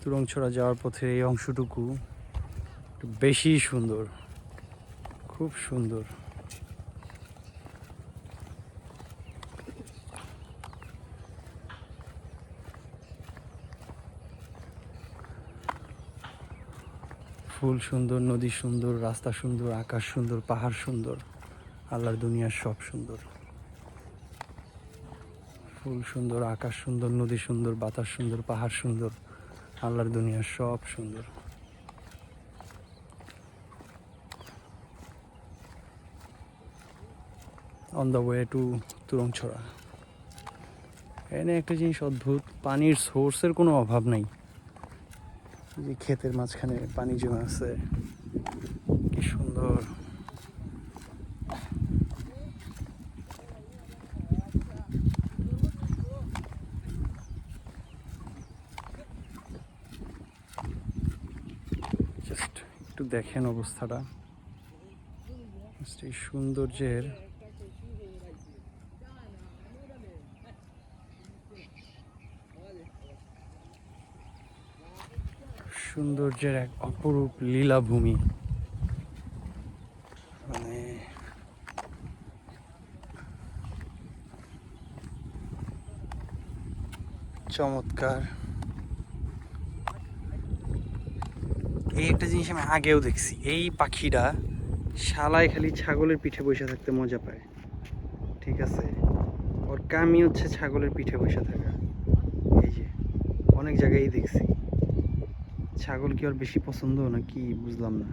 তুরংছড়া যাওয়ার পথে এই অংশটুকু একটু বেশি সুন্দর, খুব সুন্দর। ফুল সুন্দর, নদী সুন্দর, রাস্তা সুন্দর, আকাশ সুন্দর, পাহাড় সুন্দর, আল্লাহর দুনিয়ার সব সুন্দর। ফুল সুন্দর, আকাশ সুন্দর, নদী সুন্দর, বাতাস সুন্দর, পাহাড় সুন্দর, আল্লাহর দুনিয়ার সব সুন্দর। On the way to Turangchhara. এখানে একটা জিনিস অদ্ভুত, পানির সোর্সের কোনো অভাব নাই। যে ক্ষেতের মাঝখানে পানি জমে আছে, কি সুন্দর। জাস্ট একটু দেখেন অবস্থাটা, এই সৌন্দর্যের এক অপরূপ লীলাভূমি। মানে চমৎকার। এই একটা জিনিস আমি আগেও দেখছি, এই পাখিটা শালায় খালি ছাগলের পিঠে বসে থাকতে মজা পায়। ঠিক আছে, ওর কামই হচ্ছে ছাগলের পিঠে বসে থাকা। এই যে অনেক জায়গায় দেখছি। ছাগল কি ওর বেশি পছন্দ না কি বুঝলাম না।